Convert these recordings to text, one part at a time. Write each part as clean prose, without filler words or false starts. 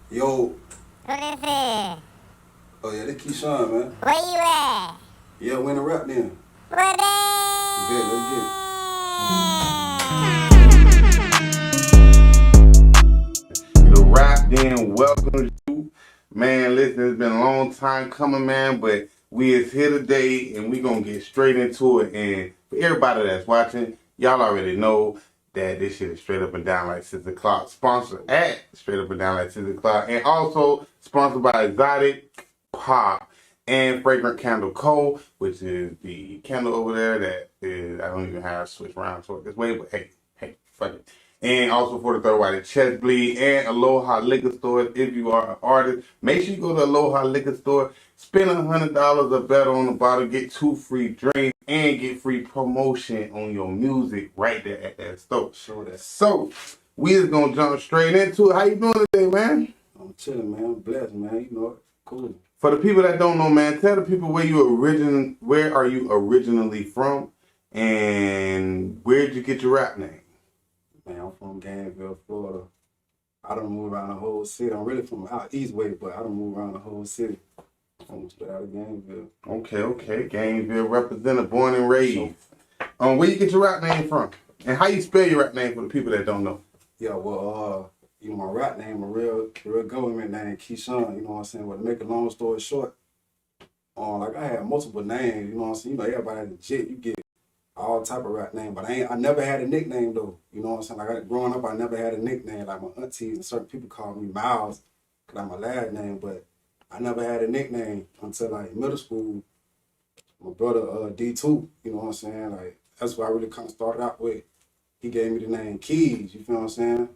Yo, Who this is? oh yeah, this Keshon, man. Where you at? Yeah, we in the RapDen. Where Bet, let's get it. The RapDen welcomes you. Man, listen, it's been a long time coming, man, but we is here today and we gonna get straight into it. And for everybody that's watching, y'all already know that this shit is straight up and down like 6 o'clock. Sponsored at Straight Up and Down like 6 o'clock. And also sponsored by Exotic Pop and Fragrant Candle Co., which is the candle over there that is, I don't even have to switch around to it this way, but hey, fuck it. And also for the third white chest bleed and Aloha Liquor Store. If you are an artist, make sure you go to Aloha Liquor Store, spend $100 or better on the bottle, get 2 free drinks, and get free promotion on your music right there at that store. Show that. So we is gonna jump straight into it. How you doing today, man? I'm chilling, man. I'm blessed, man. You know it. Cool. For the people that don't know, man, tell the people where are you originally from, and where'd you get your rap name? Man, I'm from Gainesville, Florida. I done moved around the whole city. I'm really from out east way, but I done moved around the whole city. I'm straight out of Gainesville. Okay. Gainesville representative, born and raised. Where you get your rap name from? And how you spell your rap name for the people that don't know? Yeah, well, you know, my rap name, a real government name, Keshon, you know what I'm saying? But to make a long story short, like I had multiple names, you know what I'm saying? You know, everybody legit, you get all type of rap name, but I never had a nickname though. You know what I'm saying? Like growing up, I never had a nickname. Like my aunties and certain people call me Miles, cause that's my last name, but I never had a nickname until like middle school. My brother D2, you know what I'm saying? Like that's what I really kind of started out with. He gave me the name Keys, you feel what I'm saying?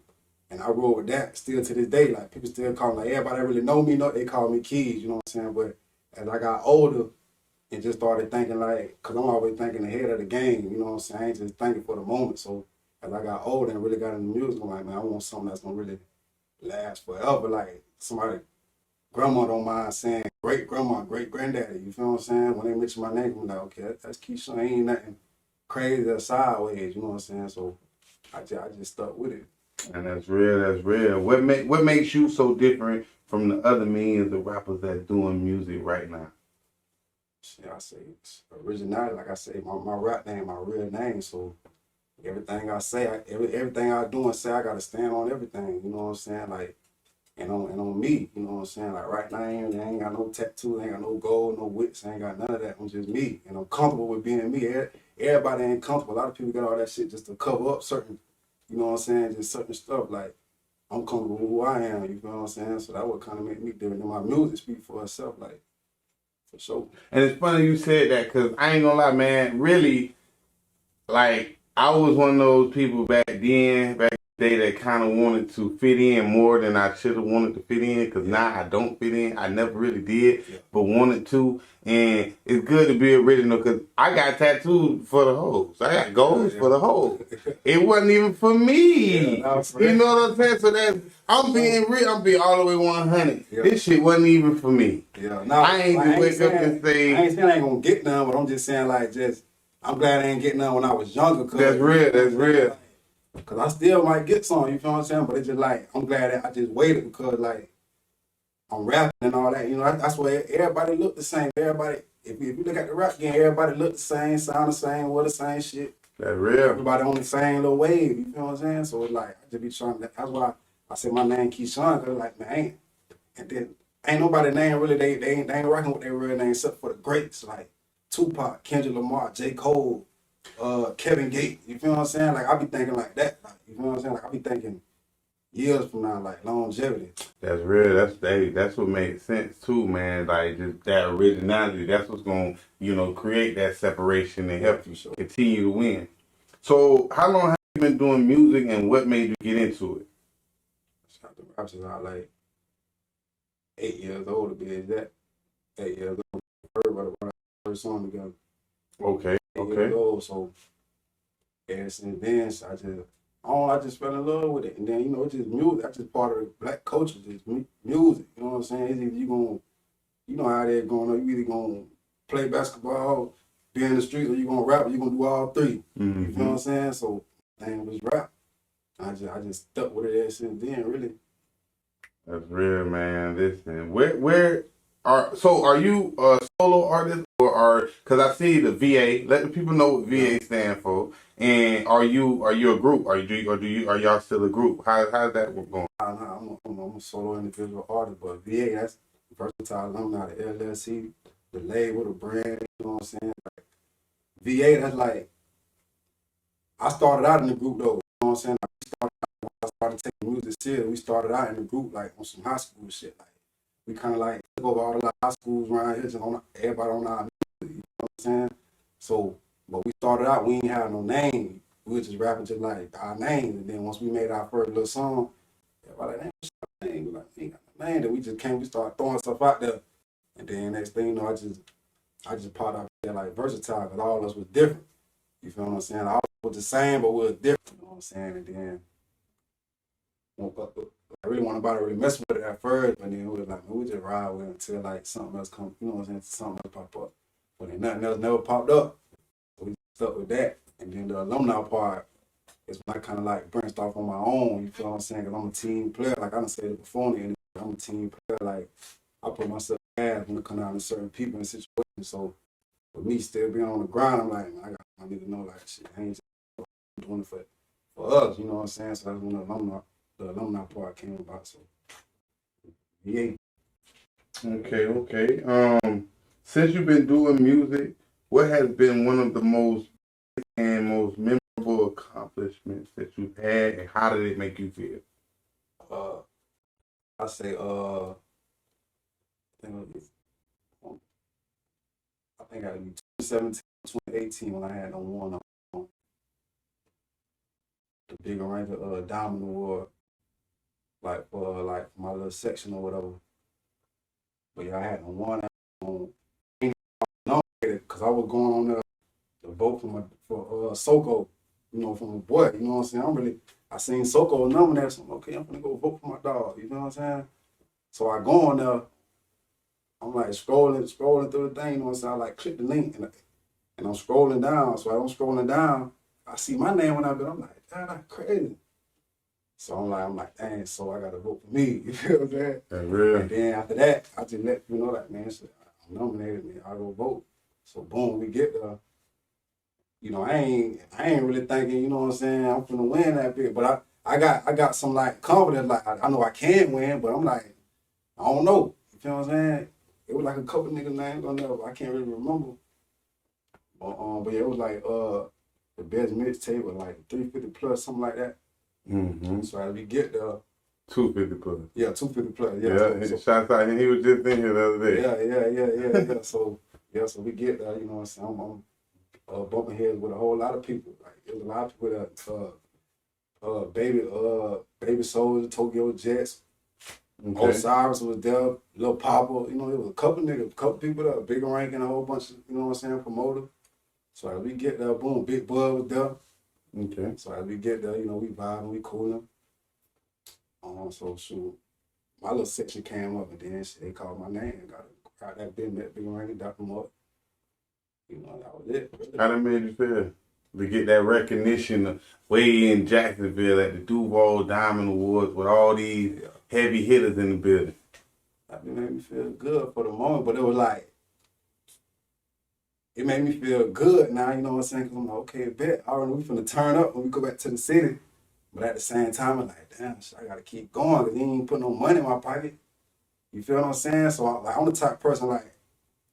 And I roll with that still to this day. Like people still call me, like everybody that really know me, they call me Keys, you know what I'm saying? But as I got older, and just started thinking like, cause I'm always thinking ahead of the game, you know what I'm saying? I ain't just thinking for the moment. So as I got older and really got into music, I'm like, man, I want something that's gonna really last forever. Like somebody, grandma don't mind saying great grandma, great granddaddy, you feel what I'm saying? When they mention my name, I'm like, okay, that's Keshon. Ain't nothing crazy or sideways, you know what I'm saying? So I just stuck with it. And that's real. What makes you so different from the other millions of rappers that's doing music right now? I say originality, like I say, my rap name, my real name. So everything I say, everything I do and say, I gotta stand on everything. You know what I'm saying? Like, and on me. You know what I'm saying? Like right now, I ain't got no tattoos, ain't got no gold, no wits, I ain't got none of that. I'm just me, and I'm comfortable with being me. Everybody ain't comfortable. A lot of people got all that shit just to cover up certain, you know what I'm saying? Just certain stuff. Like I'm comfortable with who I am. You know what I'm saying? So that would kind of make me different. And my music speak for itself. Like. For sure. And it's funny you said that because I ain't gonna lie, man. Really, like I was one of those people back in the day, that kind of wanted to fit in more than I should have wanted to fit in. Because now I don't fit in. I never really did, but wanted to. And it's good to be original because I got tattooed for the hoes. I got goals for the hoes. It wasn't even for me. You know what I'm saying? So that's. I'm being real. I'm being all the way 100. Yeah. This shit wasn't even for me. Yeah, I ain't just wake up and say. I ain't saying I ain't gonna get none, but I'm just saying like I'm glad I ain't getting none when I was younger. That's real. Cause I still might get some, you feel what I'm saying? But it's just like I'm glad that I just waited because like I'm rapping and all that. You know, that's why everybody look the same. Everybody, if you look at the rap game, everybody look the same, sound the same, wear the same shit. That's real. Everybody on the same little wave. You feel what I'm saying? So it's like I just be trying to. That's why I said my name Keshon, cause like man, and then ain't nobody name really they ain't rocking with their real name except for the greats like Tupac, Kendrick Lamar, J. Cole, Kevin Gates. You feel what I'm saying? Like I be thinking like that. Like, you feel what I'm saying? Like I be thinking years from now, like longevity. That's real. That's what makes sense too, man. Like just that originality. That's what's gonna create that separation and help you continue to win. So how long have you been doing music, and what made you get into it? Shout to rap since I was like 8 years old to be exact. 8 years old. Heard about the first song together. Okay. 8 years old. So ever since then, I just fell in love with it. And then, it's just music. That's just part of the black culture, just music. You know what I'm saying? It's either you know how they're going on. You either going to play basketball, be in the streets, or you going to rap, or you going to do all three. Mm-hmm. You feel what I'm saying? So, thing was rap. I just stuck with it ever since then, really. That's real, man. Listen, where are you a solo artist or because I see the VA? Let the people know what Yeah. VA stand for. And are you a group? Are y'all still a group? How's that going? I'm a solo individual artist, but VA, that's versatile alumni, the LLC, the label, the brand, you know what I'm saying? Like, VA, that's like, I started out in the group though, you know what I'm saying? Like, I started taking music serious. We started out in the group like on some high school shit. Like, we kind of like took over all the high schools around here, just on everybody on our music, you know what I'm saying? So, but we started out, we ain't have no name. We was just rapping just like our name. And then once we made our first little song, everybody like, name. We like, we ain't got no name. Then we started throwing stuff out there. And then next thing you know, I just popped out there like versatile because all of us was different. You feel what I'm saying? All of us was the same, but we was different. You know what I'm saying? And then I really want nobody to really mess with it at first, but then we was like, man, we just ride with it until like something else come, you know what I'm saying? Something else pop up. But then nothing else never popped up. So we stuck with that. And then the alumni part is when I kind of like branched off on my own, you feel what I'm saying? Because I'm a team player. Like I done said it before, and I'm a team player. Like I put myself ass when it come down to certain people and situations. So with me still being on the grind, I'm like, man, I need to know like shit. I ain't just doing it for us, you know what I'm saying? So that's when the alumni part came about. So yeah. Okay. Since you've been doing music, what has been one of the most memorable accomplishments that you've had, and how did it make you feel? Uh I say I think I be 2017, 2018 when I had won the bigger rank Diamond Award, like for like my little section or whatever. But yeah, I had won on because I was going on there to vote for Soko, you know, from a boy, you know what I'm saying? I seen Soko nominated, so I'm okay, I'm gonna go vote for my dog, you know what I'm saying? So I go on there, I'm like scrolling through the thing, you know what I'm saying? I like click the link and I'm scrolling down. So I'm scrolling down, I see my name when I'm like, damn, that's crazy. So I'm like, dang, so I gotta vote for me. You feel what I'm saying? That's real. And then after that, I just let people know like, man, shit, I'm nominated, man, I go vote. So boom, we get there. You know, I ain't really thinking, you know what I'm saying, I'm finna win that bit. But I got some like confidence, like I know I can win, but I'm like, I don't know. You feel what I'm saying? It was like a couple niggas names on there, but I can't really remember. But yeah, it was like the best mixtape was like 350 plus, something like that. Mm-hmm. So as we get there, 250 plus. yeah, 250 plus. Yeah, So, shots out him. He was just in here the other day. yeah. So we get there, you know what I'm saying? I'm bumping heads with a whole lot of people. Like there's a lot of people that baby Soldier, Tokyo Jets, Okay. Osiris was there, Lil Papa, you know, there was a couple niggas, a couple people that bigger rank and a whole bunch of, you know what I'm saying, promoter. So as we get there, boom, Big Bud was there. Okay. So as we get there, you know, we vibing, we cooling. So shoot, my little section came up and then shit, they called my name, got that big rank, got them up. You know, that was it. Really. How that made you feel? To get that recognition way in Jacksonville at the Duval Diamond Awards with all these heavy hitters in the building. That made me feel good for the moment, but it was like, it made me feel good now, you know what I'm saying? Because I'm like, okay, bet, already we finna turn up when we go back to the city. But at the same time, I'm like, damn, shit, I gotta keep going because he ain't put no money in my pocket. You feel what I'm saying? So I'm the type of person, like,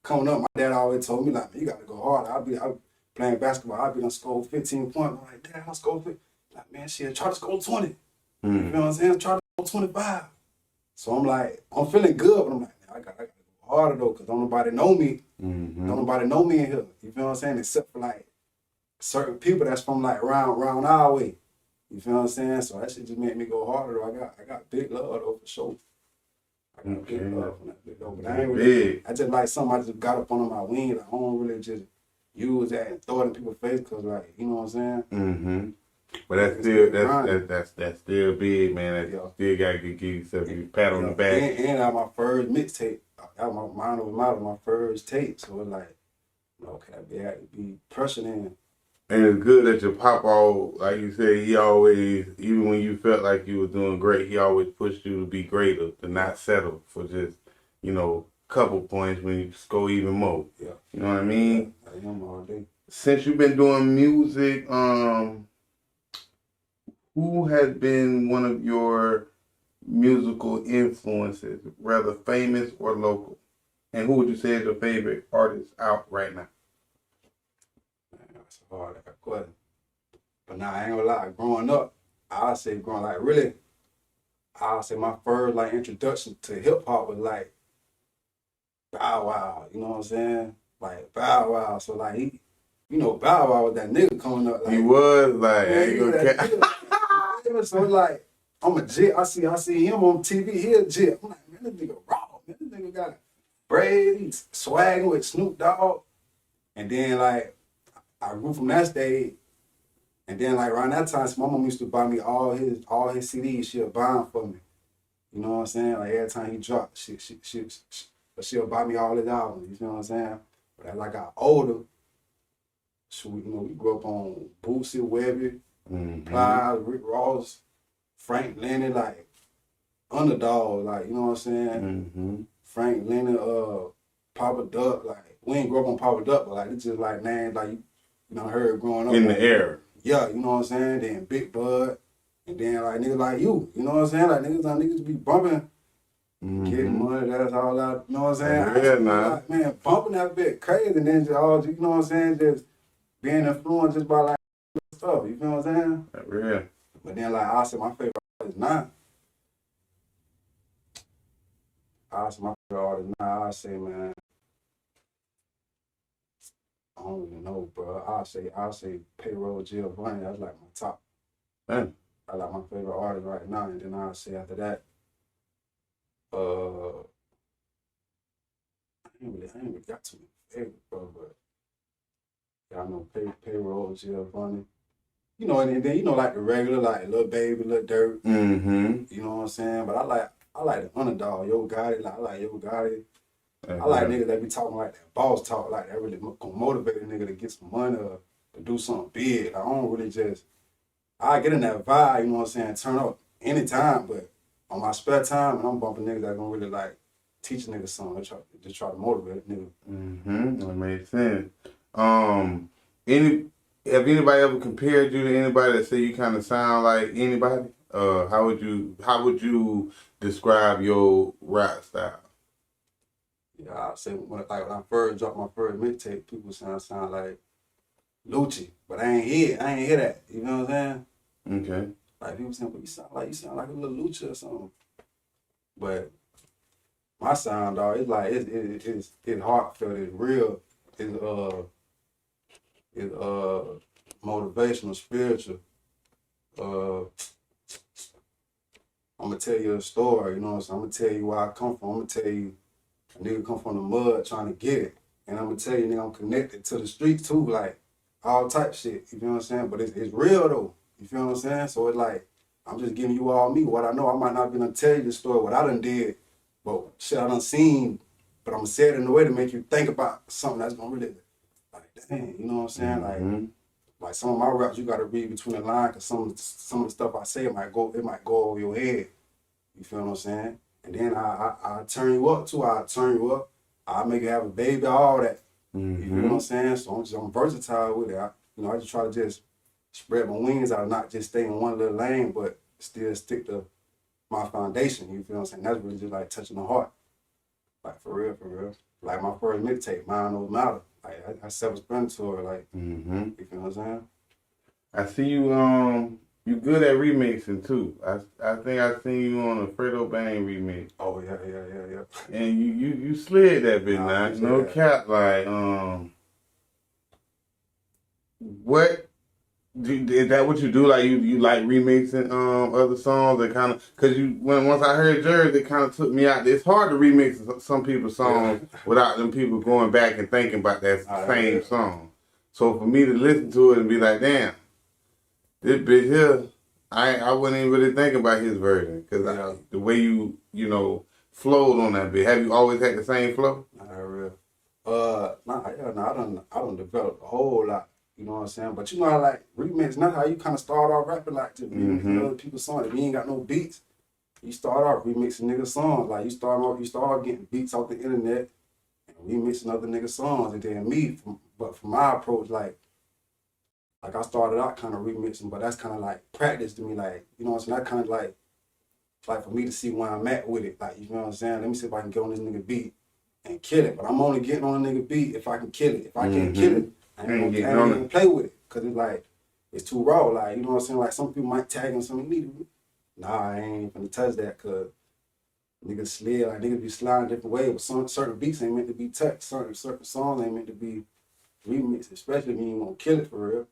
coming up, my dad always told me, like, man, you gotta go hard. I'll playing basketball, I'll be done score 15 points. I'm like, damn, I score 15. Like, man, shit, try to score 20. You know what I'm saying? Try to score 25. So I'm like, I'm feeling good, but I'm like, man, I gotta go harder though, because don't nobody know me. Mm-hmm. Don't nobody know me in here. You feel what I'm saying? Except for like certain people that's from like around our way. You feel what I'm saying? So that shit just made me go harder though. I got big love though for sure. I got big love from that big though. But I ain't really, I just like something I just got up under my wing. Like, I don't really just use that and throw it in people's face because like, you know what I'm saying? Mm-hmm. But that's still big, man. That still gotta give yourself a pat on the back. And out my first mixtape. Out my mind was my first tape. So it's like, okay, I had to be pressured in. And it's good that your papa, like you said, he always, even when you felt like you were doing great, he always pushed you to be greater, to not settle for just, couple points when you score even more. Yeah. You know what I mean? I am all day. Since you've been doing music, who has been one of your musical influences, rather famous or local? And who would you say is your favorite artist out right now? Man, that's a hard question. But now I ain't gonna lie, growing up, I'll say my first like introduction to hip hop was like Bow Wow, you know what I'm saying? Like Bow Wow. So like Bow Wow was that nigga coming up like He was like, man, ain't he gonna that ca- nigga. So like I'm a jit. I see him on TV, he a jit. I'm like, man, this nigga raw, man. This nigga got braids, he's swagging with Snoop Dogg. And then like I grew from that stage. And then like around that time, my mom used to buy me all his CDs. She'll buy them for me. You know what I'm saying? Like every time he dropped, she'll buy me all his albums. You know what I'm saying? But as I got older, so we grew up on Boosie, Webby, Plies, Rick Ross, Frank Lennon, like Underdog, like you know what I'm saying? Frank Lennon, Papa Duck, like we ain't grew up on Papa Duck, but like it's just like names like heard growing up in the air. Yeah, you know what I'm saying? Then Big Bud, and then like niggas like you know what I'm saying? Like niggas be bumping, getting money, that's all I, you know what I'm saying? Yeah, man. Like, man, bumping that bit crazy, and then just all, you know what I'm saying? Just being influenced just by like stuff, you feel what I'm saying? Yeah. But then like I said, my favorite artist now. I say, man, I don't even know, bro. I'll say Payroll Giovanni. That's like my top. Man. I like my favorite artist right now, and then I'll say after that, I ain't really got too many favorites, bro. But yeah, I know Payroll Giovanni. And then like the regular, like Lil Baby, Lil Dirt. You know what I'm saying? But I like the underdog, Yo Gotti. Like I like Yo Gotti. I like niggas that be talking like that boss talk, like that really gonna motivate a nigga to get some money or to do something big. Like, I don't really I get in that vibe, you know what I'm saying, turn up anytime, but on my spare time, and I'm bumping niggas that gonna really like teach a nigga something, just try to motivate a nigga. That makes sense. Have anybody ever compared you to anybody that say you kind of sound like anybody? How would you describe your rap style? Yeah, I say when I first dropped my first mixtape, people sound like Lucci, but I ain't hear that. You know what I'm saying? Okay. Like people saying, but you sound like a little Lucci or something. But my sound, dog, it's like it's heartfelt, it's real, it's motivational, spiritual. I'm gonna tell you a story, you know what I'm saying? I'm gonna tell you where I come from. I'm gonna tell you a nigga come from the mud trying to get it. And I'm gonna tell you, nigga, I'm connected to the streets too, like all type shit. You feel what I'm saying? But it's real though. You feel what I'm saying? So it's like, I'm just giving you all me, what I know. I might not be gonna tell you the story, what I done did, but shit I done seen, but I'm gonna say it in a way to make you think about something that's gonna really, like, dang, you know what I'm saying? Like some of my raps, you gotta read between the lines, cause some of the stuff I say, it might go over your head. You feel what I'm saying? And then I turn you up too. I turn you up. I make you have a baby, all that. You feel what I'm saying? So I'm versatile with it. I just try to just spread my wings out, not just stay in one little lane, but still stick to my foundation. You feel what I'm saying? That's really just like touching the heart. Like for real, for real. Like my first mixtape, Mind Over Matter. Like I self-explanatory. Like you feel what I'm saying? I see you. You good at remixing too. I think I seen you on a Fredo Bang remix. Oh yeah. And you slid that bit now. No cap. Like what? Is that what you do? Like you like remixing other songs that kind of, cause once I heard yours, it kind of took me out. It's hard to remix some people's songs without them people going back and thinking about that same song. So for me to listen to it and be like, damn, this bitch here, I wouldn't even really think about his version, cause the way you flowed on that bit. Have you always had the same flow? Not real. I done developed a whole lot. You know what I'm saying? But you know how like remix, not how you kind of start off rapping like to remixing other people's songs. If you ain't got no beats, you start off remixing niggas' songs. Like you start off getting beats off the internet and remixing other niggas' songs. And then but from my approach, like I started out kind of remixing, but that's kind of like practice to me. Like, you know what I'm saying? That kind of like for me to see where I'm at with it. Like, you know what I'm saying? Let me see if I can get on this nigga beat and kill it. But I'm only getting on a nigga beat if I can kill it. If I can't kill it, I ain't gonna play with it. Cause it's like, it's too raw. Like, you know what I'm saying? Like some people might tag on something. Nah, I ain't finna touch that cause niggas slid. Like niggas be sliding different ways. But some certain beats ain't meant to be touched. Certain songs ain't meant to be remixed, especially if you ain't gonna kill it for real.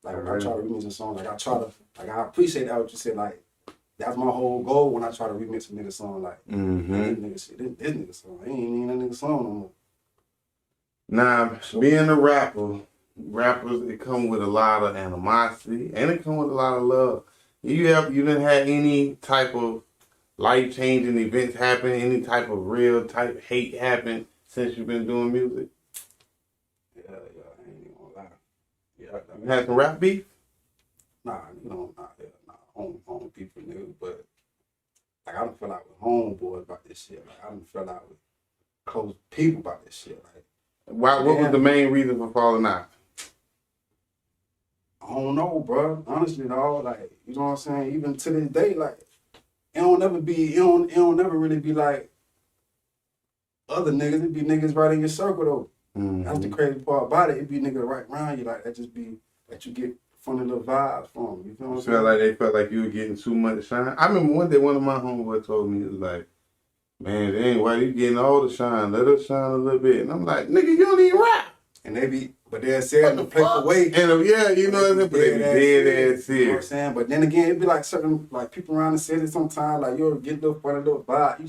Like when I try to remix a song, I appreciate that what you said, like that's my whole goal when I try to remix a nigga song, like this nigga song. Ain't even a nigga song no more. Nah, being a rapper, rappers, it come with a lot of animosity and it come with a lot of love. You didn't have any type of life-changing events happen, any type of real type hate happen since you've been doing music? Yeah, I ain't even gonna lie. Yeah, You had some rap beef? Nah, home people knew, but like I don't feel like with homeboys about this shit. Like I don't feel like with close people about this shit. Like What was the main reason for falling out? I don't know, bro. Honestly, dog. Like you know what I'm saying. Even to this day, like it don't never really be like other niggas. It be niggas right in your circle though. That's the crazy part about it. It be niggas right around you. Like that just be that you get funny little vibes from. You feel what I'm saying? Like they felt like you were getting too much shine. I remember one day one of my homeboys told me, it was like, man, dang, why you getting all the shine? Let us shine a little bit. And I'm like, nigga, you don't even rap. And they be, but they're saying the playful way. And yeah, you know what I'm saying? But they be dead ass serious. You know what I'm saying? But then again, it be like certain, like people around the city sometimes, like you'll get a little funny little vibe.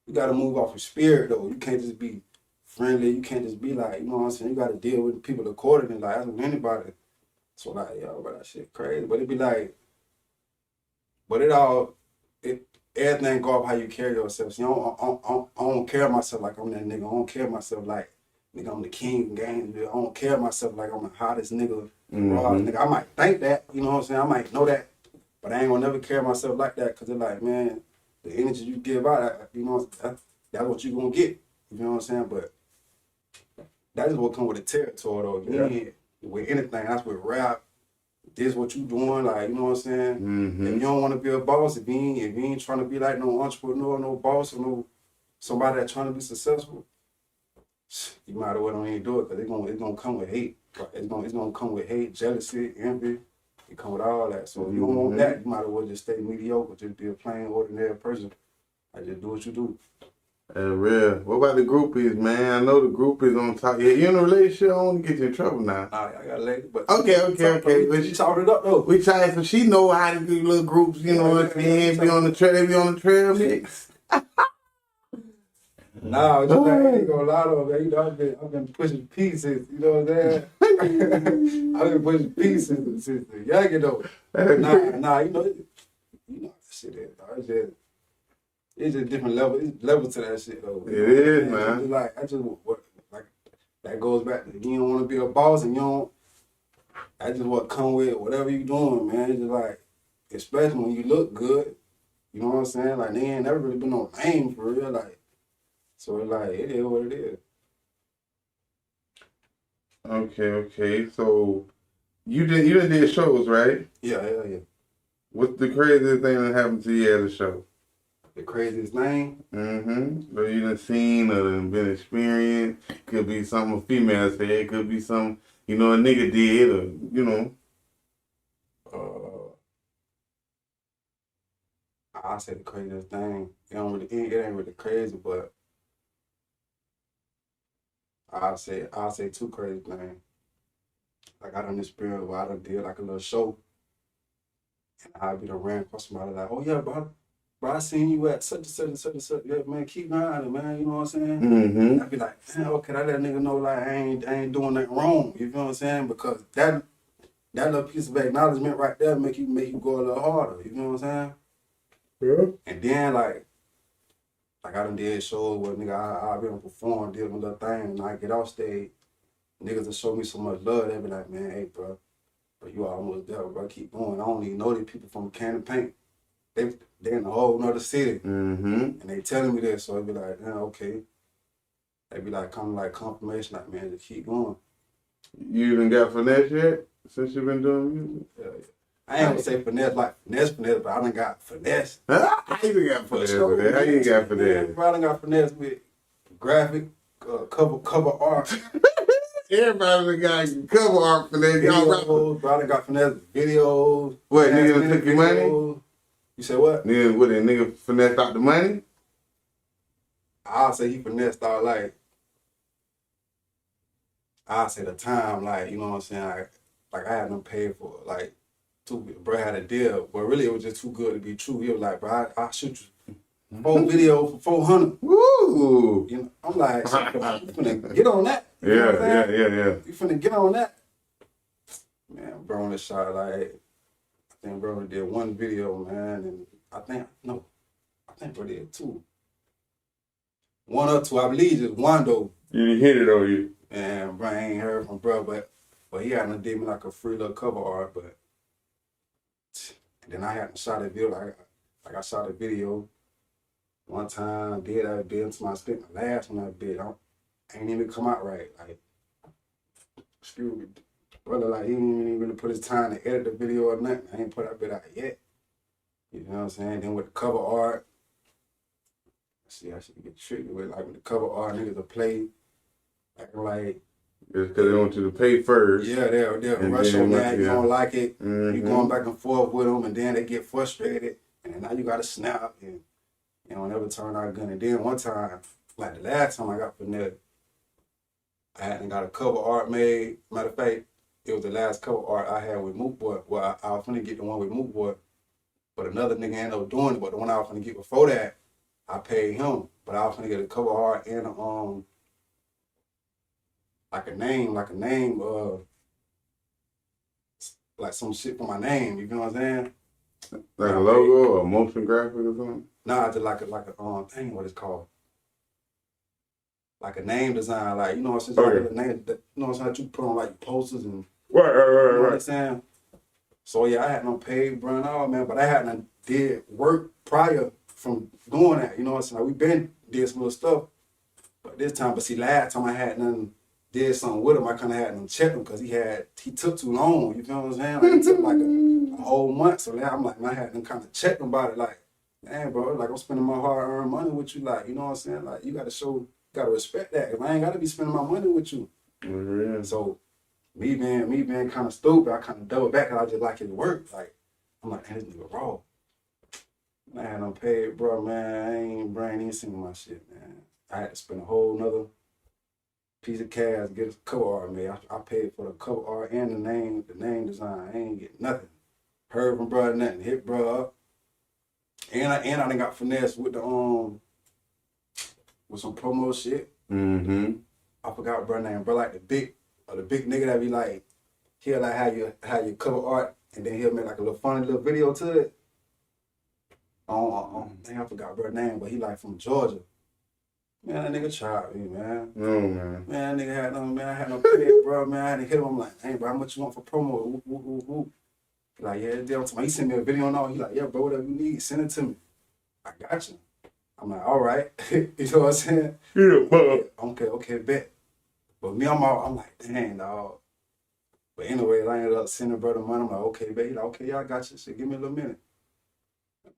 You gotta move off your spirit though. You can't just be friendly. You can't just be like, you know what I'm saying? You gotta deal with people accordingly. Like, that's with anybody. So like, yo, but that shit crazy. But it be like, everything go off how you carry yourself. So I don't carry myself like I'm that nigga. I don't carry myself like, nigga, I'm the king of games. I don't carry myself like I'm the hottest nigga, rawest nigga. I might think that, you know what I'm saying? I might know that, but I ain't gonna never carry myself like that because it's like, man, the energy you give out, you know, that's what you gonna get. You know what I'm saying? But that's what come with the territory though. You ain't with anything. That's with rap. This what you doing, like, you know what I'm saying? If you don't want to be a boss, if you ain't trying to be like no entrepreneur, no boss, or no somebody that's trying to be successful, you might as well don't even do it because it's gonna come with hate. It's gonna come with hate, jealousy, envy. It come with all that. So if you don't want that, you might as well just stay mediocre, just be a plain, ordinary person. Like just do what you do. Real. What about the groupies, man? I know the groupies on top. Yeah, you in a relationship, I don't want to get you in trouble now. I got a lady, but okay. But she talked it up though. We tried, so she know how to do little groups, you know what I'm saying? Be on the trail mix. Nah, just like, I ain't gonna lie though, man. You know, I've been pushing pieces, you know what I'm saying? I've been pushing pieces since the youngin' though. Nah, you know that shit is, dog. It's just different level. It's level to that shit though. It is, man. It's like that goes back to you don't want to be a boss and you don't. That's just what come with whatever you doing, man. It's just like, especially when you look good. You know what I'm saying? Like they ain't never really been no lame for real, like. So it's like it is what it is. Okay. So you did shows, right? Yeah. What's the craziest thing that happened to you at a show? The craziest thing? Or you done seen or done been experienced. Could be something a female said. It could be something, you know, a nigga did or, you know. I say the craziest thing. It ain't really crazy, but I'll say two crazy things. Like I done experienced where I done did like a little show. And I be done ran across somebody like, oh yeah, bro, I seen you at such and such. Yeah, man, keep grinding, man. You know what I'm saying? I be like, man, okay, I let a nigga know like I ain't doing nothing wrong. You know what I'm saying? Because that little piece of acknowledgement right there make you go a little harder. You know what I'm saying? Yeah. And then like I done did shows where nigga I been perform, did a little thing, and I get off stage, niggas will show me so much love. They be like, man, hey, bro, you almost there, bro. Keep going. I don't even know these people from Cannon Paint. They in a whole nother city. And they telling me this, so I be like, yeah, okay. They be like, kind of like confirmation, like, man, just keep going. You even got finesse yet since you've been doing music? Yeah. I ain't gonna say finesse, but I done got finesse. How you got finesse with that? How you got finesse? Bro, I done got finesse with graphic, cover art. Everybody got cover art for that. Videos, bro, I done got finesse with videos. What, nigga took your money? You said what? Nigga, what, a nigga finessed out the money? I'll say he finessed out, like, I'll say the time, like, you know what I'm saying? Like I had them paid for, like, bro had a deal, but really it was just too good to be true. He was like, bro, I'll shoot you 4 videos for 400. Woo! You know, I'm like, you finna get on that. You know what I'm saying? Yeah. You finna get on that. Man, bro, on the shot, like, I think bro did 1 video, man, and I think bro did 2. 1 or 2, I believe just 1 though. You hit it on you. And bro, I ain't heard from bro, but he hadn't did me like a free little cover art, but and then I hadn't shot a video, like I shot a video one time, did that bit until I spent my last one that bit. Ain't even come out right. Like, excuse me, brother, like he didn't even really put his time to edit the video or nothing. I ain't put that bit out yet. You know what I'm saying? Then with the cover art, see, I should get tricky with like with the cover art, niggas to play like just because they want you to pay first. Yeah, they'll rush on that. You don't like it. You going back and forth with them, and then they get frustrated, and now you got to snap, and you know, never turn out good. And then one time, like the last time I got finesse, I hadn't got a cover art made. Matter of fact, it was the last cover art I had with Moot Boy. Well, I was finna get the one with Moot Boy, but another nigga ended up doing it. But the one I was finna get before that, I paid him. But I was finna get a cover art and like a name, like some shit for my name. You know what I'm saying? Like a logo or a motion graphic or something? Nah, just like a thing, what it's called. Like a name design, like, you know what I'm saying? Like a name, you know what I'm saying? That you put on like posters and You know what I'm saying? So yeah, I had no paid run all, man, but I hadn't did work prior from doing that. You know what I'm saying? Like, we been did some little stuff, but this time, last time I had nothing. Did something with him, I kind of had him check him because he took too long. You feel what I'm saying? Like, it took like a whole month. So now I'm like, I had him kind of check him about it. Like, man, bro, like I'm spending my hard-earned money with you. Like, you know what I'm saying? Like, you gotta respect that. Cause I ain't gotta be spending my money with you. Yeah. So me being kind of stupid, I kind of double back because I just like his work. Like, I'm like, man, this nigga raw. Man, I'm paid, bro, man. I ain't brain seen my shit, man. I had to spend a whole nother piece of cash, get a cover art made. I paid for the cover art and the name design. I ain't get nothing. Heard from brother nothing. Hit bro up. And I done got finesse with the with some promo shit. I forgot bro name. Bro like the big nigga that be like, he'll like how you cover art and then he'll make like a little funny little video to it. Dang, I forgot bro name, but he like from Georgia. Man, that nigga tried me, man. No, man. Man, that nigga I had no pay, bro, man. I had to hit him. I'm like, hey, bro, how much you want for promo? Whoop. He like, yeah, deal. He sent me a video and all. He like, yeah, bro, whatever you need, send it to me. I got you. I'm like, all right. You know what I'm saying? Yeah, bro. Okay, bet. But me, I'm like, dang, dog. But anyway, I ended up sending brother money. I'm like, okay, bet. He like, okay, yeah, I got you. Shit, give me a little minute.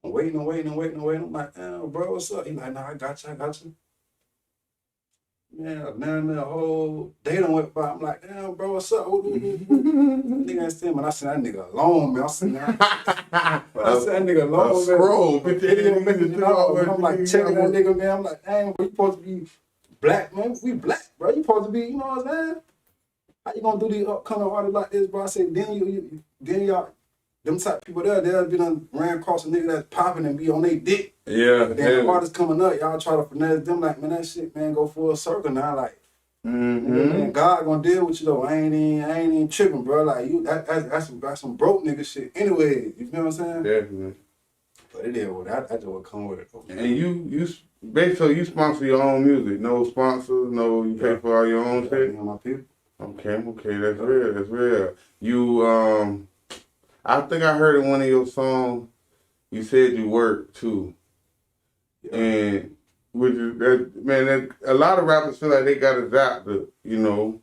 I'm waiting. I'm like, damn, bro, what's up? He like, nah, I got you. Yeah, now the whole day done went by. I'm like, damn, bro, what's up? Nigga ain't still, man. I sent that nigga alone, man. I sent that nigga alone, man. Scroll, I'm like checking that nigga, man. I'm like, damn, bro, you supposed to be black, man. We black, bro. You supposed to be, you know what I'm saying? How you gonna do these upcoming artists like this, bro? I said, then y'all, them type of people there, they'll be done ran across a nigga that's popping and be on their dick. Yeah. But then the artists coming up, y'all try to finesse them like, man, that shit, man, go full circle now. Like, man, God gonna deal with you though. I ain't even tripping, bro. Like, you, that's some broke nigga shit. Anyway, you feel what I'm saying? Definitely. But it is what that just would come with it. And you basically you sponsor your own music. No sponsors, no you pay for all your own shit. You know my people. Okay, that's real. That's real. You, I think I heard in one of your songs. You said you work too, Yeah. and which is that man. That, a lot of rappers feel like they got a job to, to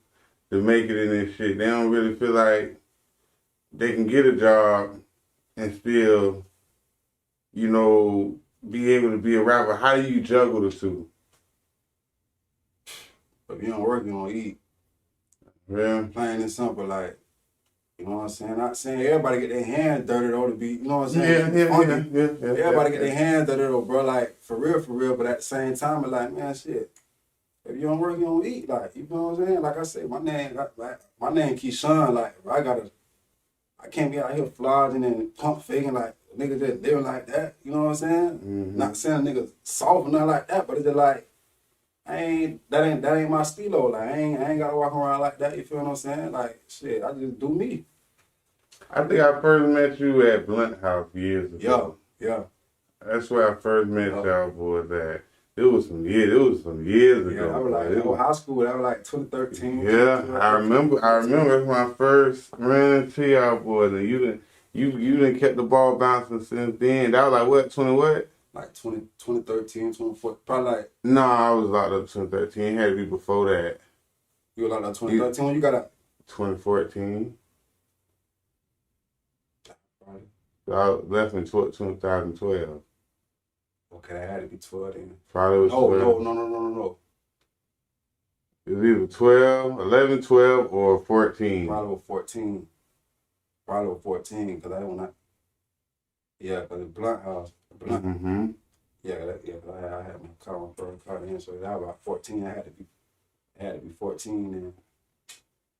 make it in this shit. They don't really feel like they can get a job and still, be able to be a rapper. How do you juggle the two? If you don't work, you don't eat. Yeah. Plain and simple, like, you know what I'm saying? Not saying everybody get their hands dirty though to be, you know what I'm saying? Yeah. Everybody get their hands dirty though, bro. Like, for real. But at the same time, it's like, man, shit. If you don't work, you don't eat. Like, you know what I'm saying? Like I said, my name Keshon. Like, I can't be out here flogging and pump faking like niggas just living like that. You know what I'm saying? Mm-hmm. Not saying niggas soft or nothing like that, but it's just like, that ain't my stilo. Like, I ain't gotta walk around like that. You feel what I'm saying? Like, shit, I just do me. I think I first met you at Blunt House years ago. Yeah. That's where I first met y'all boys at. It was some years ago. Yeah, that was high school. That was like 2013. Yeah, I remember. That's when I first ran into y'all boys, and you didn't kept the ball bouncing since then. That was like what, 20 what? Like 2013, 2014, probably like. No, I was locked up 2013. It had to be before that. You were locked up 2013 when you got out? 2014. Right. So I left in 2012. Okay, that had to be 12 then. Probably was 12. No. It was either 12, 11, 12, or 14. Probably was 14. Because I when I. Yeah, because it's Blunt House. Mm-hmm. Yeah, I had my first car in, so that was about 14. I had to be 14 and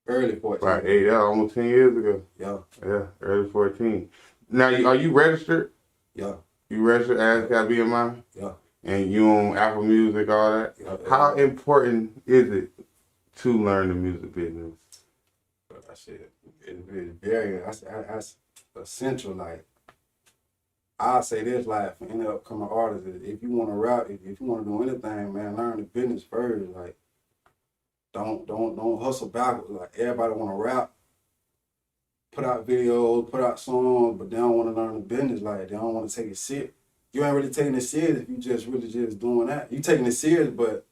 early 14. Right, that was almost 10 years ago. Yeah, early 14. Now, are you registered? yeah. You registered as BMI? Yeah. And you on Apple Music, all that? Yeah. How important is it to learn the music business? But that shit, it's very, that's essential. Like, I say this, like, for any upcoming artist, if you want to rap, if you want to do anything, man, learn the business first. Like, don't hustle backwards. Like, everybody want to rap, put out videos, put out songs, but they don't want to learn the business. Like, they don't want to take it serious. You ain't really taking it serious if you just really just doing that. You taking it serious, but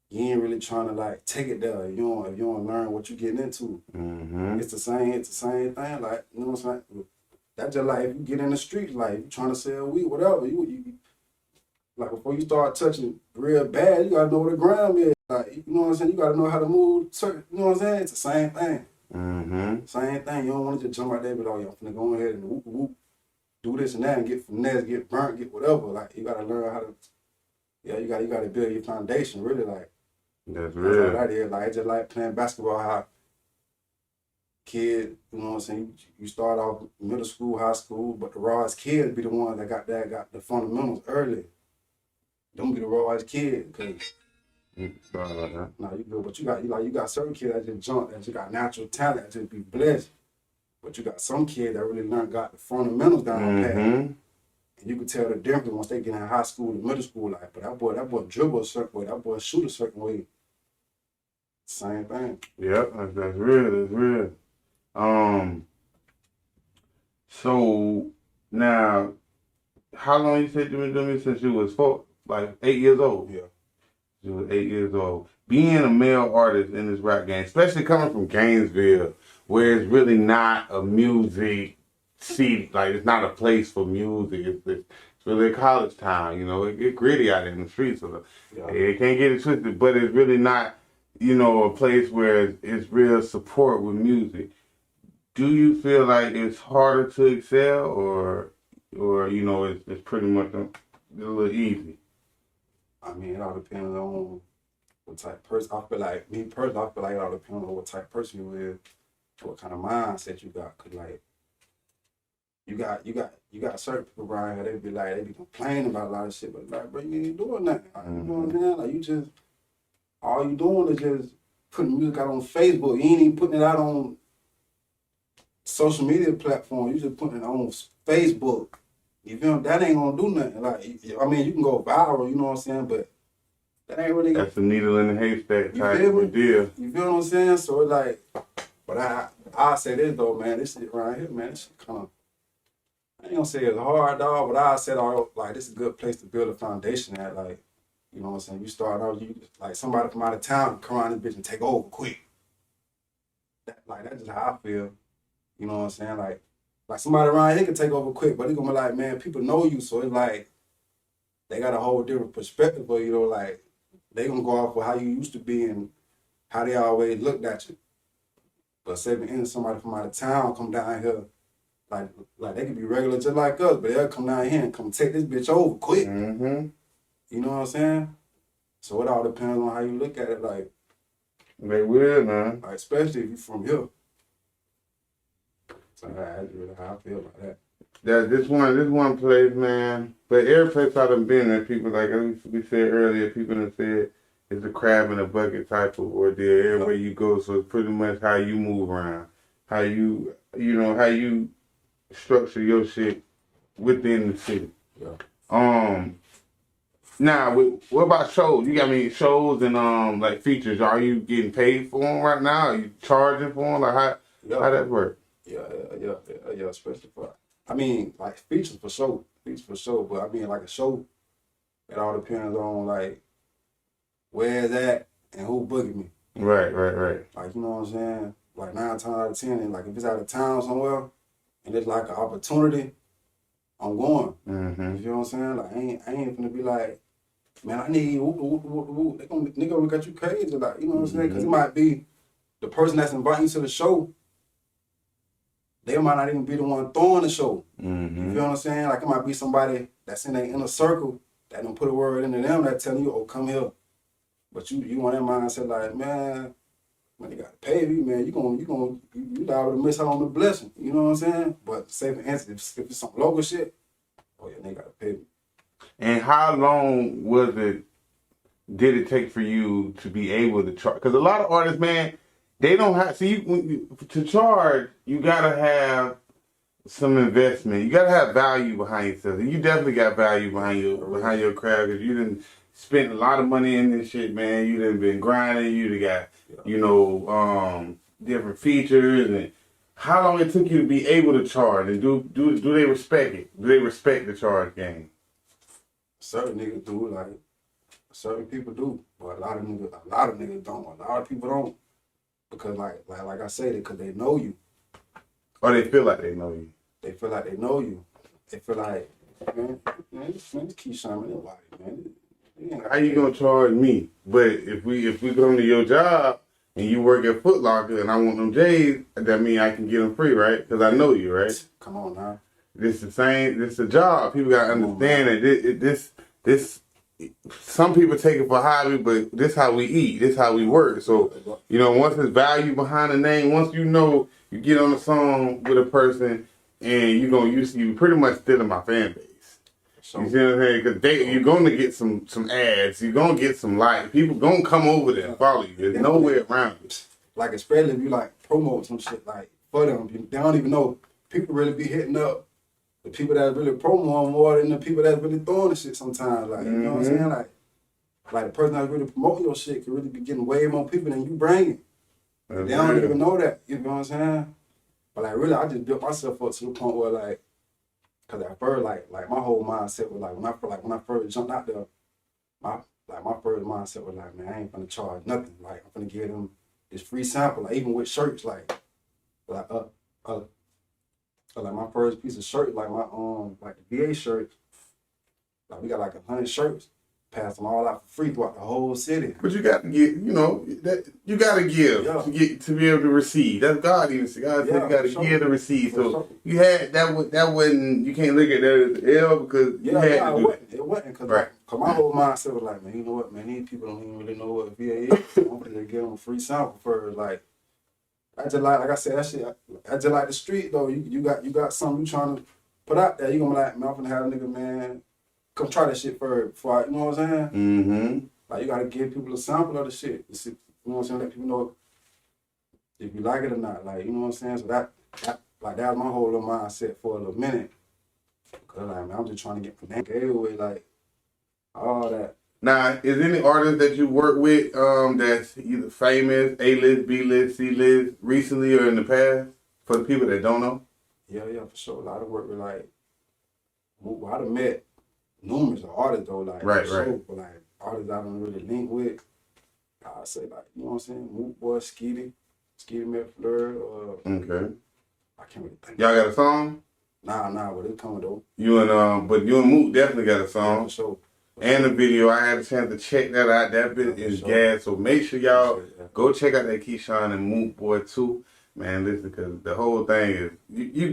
you ain't really trying to like take it there. If you don't learn what you getting into. Mm-hmm. It's the same thing. Like, you know what I'm saying? That's just like if you get in the streets, like you trying to sell weed, whatever. You like before you start touching real bad, you gotta know what the gram is. Like, you know what I'm saying? You gotta know how to move certain, you know what I'm saying? It's the same thing. Mm-hmm. Same thing. You don't want to just jump out there, but oh, y'all finna go ahead and whoop, do this and that and get finesse, get burnt, get whatever. Like, you gotta learn how to. Yeah, you gotta build your foundation. Really, like. That's real. That's that is. Like, it's just like playing basketball. How kid, you know what I'm saying? You start off middle school, high school, but the rawest kids be the ones that got the fundamentals early. Don't be the rawest kid, cause Sorry about that. no, you good. But you got certain kids that just jump, that just got natural talent, that just be blessed. But you got some kids that really got the fundamentals down pat. And you can tell the difference once they get in high school and middle school. Like, but that boy dribble a certain way, that boy shoot a certain way. Same thing. Yep, that's real. So now, how long you said you been doing this since you was 8 years old? Yeah. You was 8 years old. Being a male artist in this rap game, especially coming from Gainesville, where it's really not a music city, like it's not a place for music. It's really a college town, you know. It get gritty out in the streets, so it can't get it twisted. But it's really not, a place where it's real support with music. Do you feel like it's harder to excel, or it's pretty much a little easy? I mean, it all depends on what type of person. I feel like it all depends on what type of person you is, what kind of mindset you got. Cause like, you got certain people around here, they be complaining about a lot of shit, but like, bro, you ain't doing nothing. Like, you know what I'm saying? Like, you just, all you doing is just putting music out on Facebook. You ain't even putting it out on social media platform. You just putting it on Facebook. You feel me? That ain't gonna do nothing. Like, I mean, you can go viral, you know what I'm saying? But that ain't really. That's a needle in the haystack You type feel me? of deal. You feel what I'm saying? So it's like, but I say this though, man. This shit around here, man. This shit kind of. I ain't gonna say it's hard, dog, but I said like this is a good place to build a foundation at. Like, you know what I'm saying? You start out, you like somebody from out of town come around this bitch and take over quick. That's just how I feel. You know what I'm saying? Like somebody around here can take over quick, but it's gonna be like, man, people know you, so it's like they got a whole different perspective of you know, like they gonna go off with how you used to be and how they always looked at you. But say for instance, somebody from out of town come down here, like they could be regular just like us, but they'll come down here and come take this bitch over quick. Mm-hmm. You know what I'm saying? So it all depends on how you look at it, like They will, man. especially if you from here. So that's really how I feel about that. That this one place, man. But every place I done been there, people like we said earlier, people done said it's a crab in a bucket type of ordeal everywhere you go. So it's pretty much how you move around, how you how you structure your shit within the city. Yeah. Now, what about shows? You got me shows and like features. Are you getting paid for them right now? Are you charging for them? Like how that work? Yeah, especially for, I mean, like features for sure, but I mean, like a show, it all depends on, like, where it's at and who booking me. Right. Like, you know what I'm saying? Like, 9 times out of 10, and like, if it's out of town somewhere, and it's like an opportunity, I'm going. Mm-hmm. You feel what I'm saying? Like, I ain't finna be like, man, I need whoop. They gonna look at you crazy, like, you know what I'm saying? Because it might be the person that's inviting you to the show, they might not even be the one throwing the show. Mm-hmm. You feel what I'm saying? Like it might be somebody that's in their inner circle that don't put a word into them that telling you, oh, come here. But you on that mindset like, man, you gotta pay me, man. You liable to miss out on the blessing. You know what I'm saying? But say for instance, if it's some local shit, oh yeah, they gotta pay me. And how long did it take for you to be able to charge? Because a lot of artists, man, they don't have, to charge, you gotta have some investment. You gotta have value behind yourself. And you definitely got value behind your craft because you done spent a lot of money in this shit, man. You done been grinding, you done got, different features and how long it took you to be able to charge and do they respect it? Do they respect the charge game? Certain niggas do, like certain people do, but a lot of niggas don't. A lot of people don't. Because like I say, because they know you. Or they feel like they know you. They feel like they know you. They feel like, man, this Keshon, man. How you gonna charge me? But if we come to your job and you work at Foot Locker and I want them J's, that means I can get them free, right? Because I know you, right? Come on now. This is a job. People gotta understand that this. Some people take it for a hobby, but this how we eat. This how we work. So, once there's value behind the name, once you get on the song with a person and you pretty much stealing my fan base. So, you see what I'm saying? Because you're going to get some ads. You're going to get some likes. People going to come over there and follow you. There's no way around it. Like, especially if you, like, promote some shit, like, for them. They don't even know. People really be hitting up the people that really promote more than the people that really throwing the shit sometimes. Like, you know what I'm saying? Like the person that's really promoting your shit could really be getting way more people than you bringing. They don't even know that. You know what I'm saying? But like really, I just built myself up to the point where like, cause at first like my whole mindset was like when I first jumped out there, my first mindset was like, man, I ain't gonna charge nothing. Like I'm gonna give them this free sample. Like even with shirts, like my first piece of shirt, like my like the VA shirt, like we got like 100 shirts, passed them all out for free throughout the whole city. But you got to get, that you got to give to be able to receive. That's God even said. God said you got to give to receive. So you had that wasn't, you can't look at that as an L because you had to do it. It wasn't because my whole mindset was like, man, you know what, man, these people don't even really know what VA is. I'm gonna give them a free sample for like. I just like I said, that shit. I just like the street though. You got something you trying to put out there. You gonna be like, man, I'm gonna have a nigga, man, come try that shit before you know what I'm saying? Mm-hmm. Like you gotta give people a sample of the shit. You know what I'm saying? Let people know if you like it or not. Like you know what I'm saying? So that was my whole little mindset for a little minute. Cause like man, I'm just trying to get my name gave away like all that. Now, is any artist that you work with that's either famous, A-list, B-list, C-list, recently or in the past? For the people that don't know? Yeah, for sure. Like, I work with like, well, I done met numerous artists though, like Right, for sure, right. but like artists I don't really link with. I say like, you know what I'm saying, Moot Boy, Skeety McFleur, Okay. I can't really think. Y'all got a song? Nah, but it's coming though. But you and Moot definitely got a Yeah, song. for sure. And the video, I had a chance to check that out. That bit Yeah, is sure. gas. So make sure y'all Yeah. go check out that Keshon and Moot Boy too. Man, listen, because the whole thing is,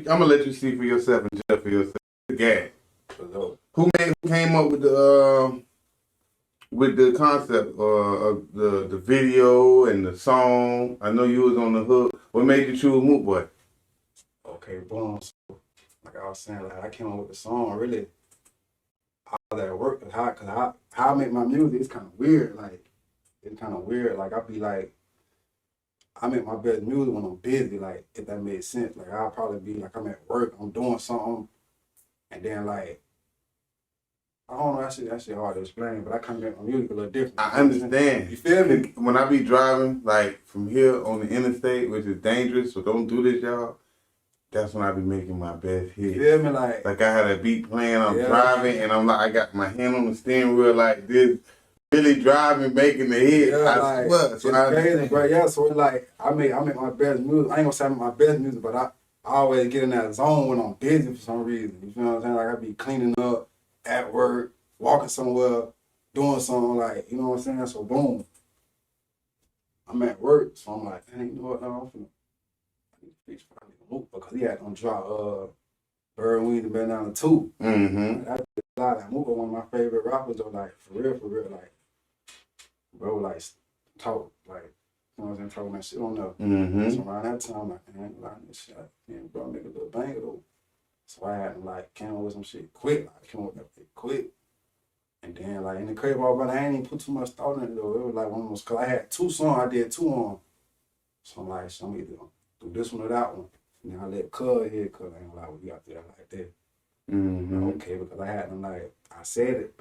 I'm going to let you see for yourself and judge for yourself. It's gas. For sure. Who came up with the concept of the video and the song? I know you was on the hook. What made you choose Moot Boy? Okay, boom. So, like I was saying, like I came up with the song really. How that work, cause how I make my music, it's kind of weird. Like it's kind of weird. Like I be like, I make my best music when I'm busy. Like if that makes sense. Like I'll probably be like I'm at work, I'm doing something, and then like I don't know. That's hard to explain, but I kind of make my music a little different. I understand. You feel me? When I be driving, like from here on the interstate, which is dangerous, so don't do this, y'all. That's when I be making my best You hits. feel me? Like Like I had a beat playing, I'm Yeah. driving, and I'm like, I got my hand on the steering wheel like this, really driving, making the hit. yeah, I like swear. it's So I crazy, understand. bro. Yeah, so it's like I make my best music. I ain't gonna say I make my best music, but I always get in that zone when I'm busy for some reason. You feel what I'm saying? Like I be cleaning up at work, walking somewhere, doing something like, you know what I'm saying? So boom, I'm at work, so I'm like, hey, you know what? No, I'm finna fix probably Moot because he had on drop Bird Wing the Banana 2. Mm-hmm. That's a lot. Like Moot was one of my favorite rappers though, like for real, like bro, like talk, like you know what I'm saying, talking that shit on there. Mm-hmm. So around that time, like, man, like this shit, and bro, make a little banger though. So I had to like came up with some shit quick, like came up with that shit quick. And then like in the crib, but I ain't even put too much thought in it though. It was like one of those, cause I had 2 songs, I did 2 on. So I'm like, so I'm either gonna do this one or that one. And then I let Cuz hear, cuz I ain't like, well, you got to do that like that. Mm-hmm. Okay, because I had them like, I said it,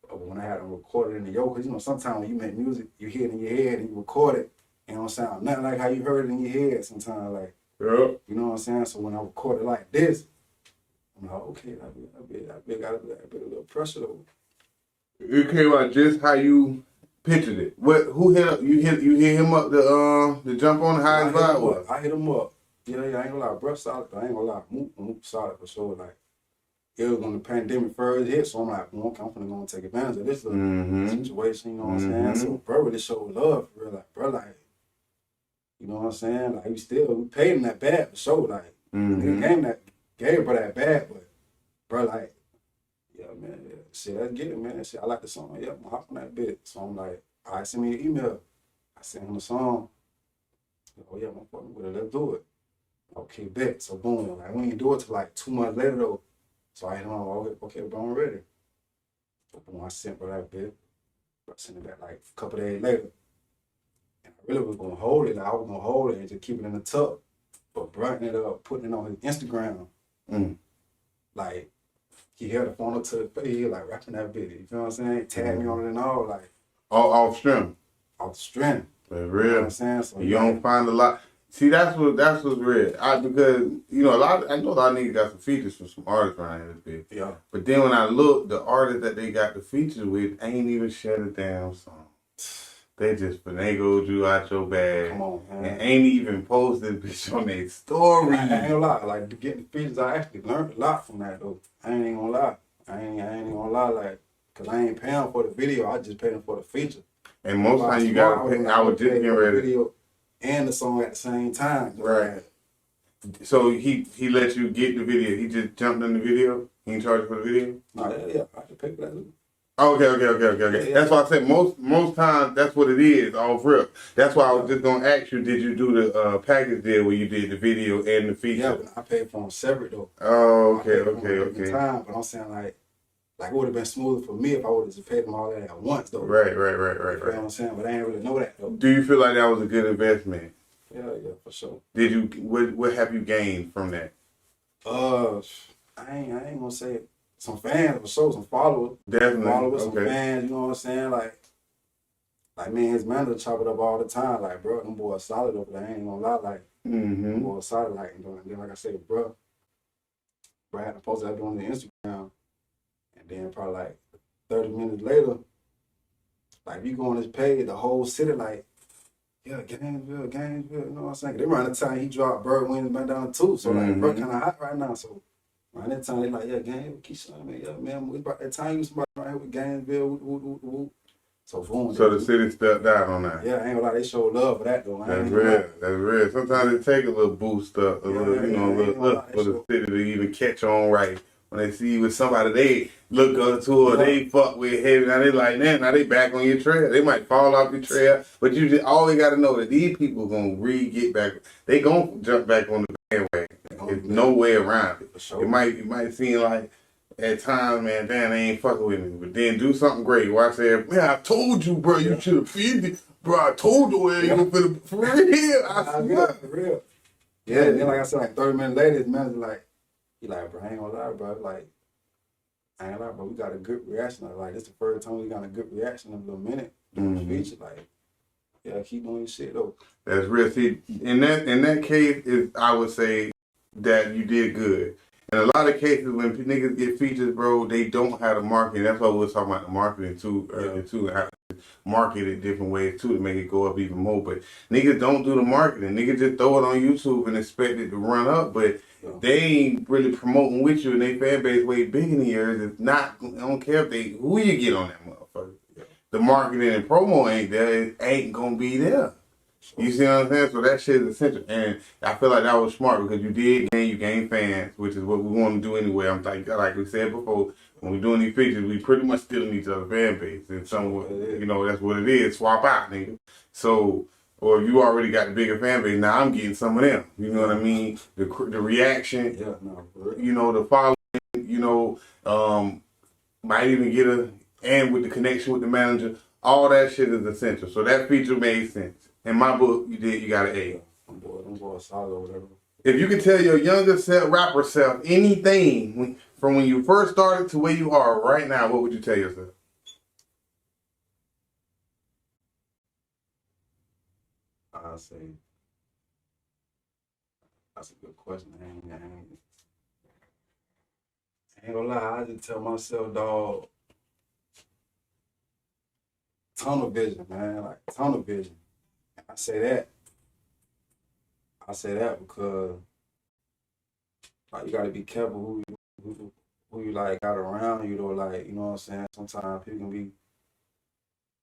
but when I had them recorded in the yo, because you know, sometimes when you make music, you hear it in your head and you record it, it don't sound nothing like how you heard it in your head sometimes, like, Yep. you know what I'm saying? So when I record it like this, I'm like, okay, I got a little pressure though. It came out just how you pictured it. Who hit up? You hit him up the jump on the high vibe was. I hit him up. Yeah, I ain't gonna lie, bro, solid, but I ain't gonna lie, Moot solid for sure. Like, it was when the pandemic first hit, so I'm like, well, okay, I'm finna go and take advantage of this little situation, you know what I'm saying? So, bro, really showed love, for real. Like, bro, like, you know what I'm saying? Like, we paid him that bad for sure. Like, nigga gave bro that bad, but, bro, like, yeah, man, yeah. Shit, let's get it, man. Shit, I like the song. Yeah, I'm gonna hop on that bit. So I'm like, all right, send me an email. I sent him the song. Oh, yeah, I'm fucking with it. Let's do it. Okay, bet. So boom. Like, we didn't do it till like 2 months later, though. So I hit him on, okay, bro, I'm ready. So boom, I sent bro that bit. I sent it back like a couple days later. And I really was gonna hold it. Like, I was gonna hold it and just keep it in the tuck. But bro ended up putting it on his Instagram. Like, he held the phone up to the face, he was like rapping that video. You feel what I'm saying? Tagged me on it and all, like. Off stream. Off the strength. For You know real. what I'm saying? So You don't find a lot. See, that's what's real. Because you know I know a lot of niggas got some features from some artists around here this big. Yeah. But then when I look, the artists that they got the features with ain't even shed a damn song. They just finagled you out your bag. Come on, man. And ain't even posted bitch on their story. I ain't gonna lie. Like, getting the features, I actually learned a lot from that, though. I ain't even gonna lie. I ain't even gonna lie, like, because I ain't paying for the video. I just paid him for the feature. And most times you gotta pay. I was just getting ready. The video and the song at the same time. Right. So he let you get the video. He just jumped in the video. He ain't charged for the video. No, yeah, I have to pay for that. Too. Okay. Yeah. That's why I said most times that's what it is, off rip. That's why I was just gonna ask you, did you do the package deal where you did the video and the feature? Yeah, but I paid for them separate though. Oh, I paid for them okay. at the time, but I'm saying like it would have been smoother for me if I would have just paid them all that at once though. Right. You know what I'm saying? But I ain't really know that though. Do you feel like that was a good investment? Yeah, for sure. Did you? What have you gained from that? I ain't gonna say some fans for sure, some followers. Definitely. Followers, some Okay. fans, you know what I'm saying? Like me and his manager chop it up all the time. Like, bro, them boys solid over there. I ain't gonna lie. Like, them boys solid. Like, and then like I said, bro, I had to post that on the Instagram. And then probably like 30 minutes later, like, if you go on his page, the whole city, like, yeah, Gainesville, you know what I'm saying? They around the time he dropped Bird Wings back down too. So, like, bro, kind of hot right now. So, around that time, they like, yeah, Gainesville, Keshon, man, yeah, man. It's about that time you was about right here with Gainesville, woo. So, boom. So the city stepped out on that. Yeah, I ain't gonna lie, they showed love for that though. That's real. That's real. Sometimes it take a little boost up, a little, you know, a little up for the city to even catch on right. When they see you with somebody they look up to or they fuck with heavy, now they like, man, now they back on your trail. They might fall off your trail, but you just always got to know that these people gonna get back. They gonna jump back on the bandwagon. There's no way around it. Sure. It might seem like at times, man, damn, they ain't fucking with me. But then do something great. Watch that, man, I told you, bro, you should have feed me. Bro, I told you where you gonna fit for real. I swear. For real. Yeah, and then like I said, like 30 minutes later, his manager like, he like, bro, I ain't gonna lie, bro. Like, I ain't gonna lie, bro. We got a good reaction. Like, this the first time we got a good reaction in a little minute doing the feature. Like, yeah, keep doing your shit though. That's real. See, in that case, I would say that you did good. In a lot of cases, when niggas get features, bro, they don't have the marketing. That's why we was talking about the marketing too earlier too. How to market it different ways too to make it go up even more. But niggas don't do the marketing. Niggas just throw it on YouTube and expect it to run up. But they ain't really promoting with you, and they fan base way bigger than yours. It's not. I don't care if who you get on that motherfucker. The marketing and promo ain't there. It ain't gonna be there. You see what I'm saying? So that shit is essential. And I feel like that was smart because you gain fans, which is what we want to do anyway. I'm like we said before, when we're doing these features, we pretty much stealing each other's fan base. And somewhat, you know, that's what it is. Swap out, nigga. So, or if you already got the bigger fan base, now I'm getting some of them. You know what I mean? The reaction, you know, the following, you know, might even get and with the connection with the manager, all that shit is essential. So that feature made sense. In my book, you got an A. I'm boy, solid or whatever. If you could tell your younger rapper self anything from when you first started to where you are right now, what would you tell yourself? I'll say, that's a good question. I ain't gonna lie, I just tell myself, dog, tunnel vision, man, like tunnel vision. I say that because like you gotta be careful who you like got around you though, like, you know what I'm saying? Sometimes people can be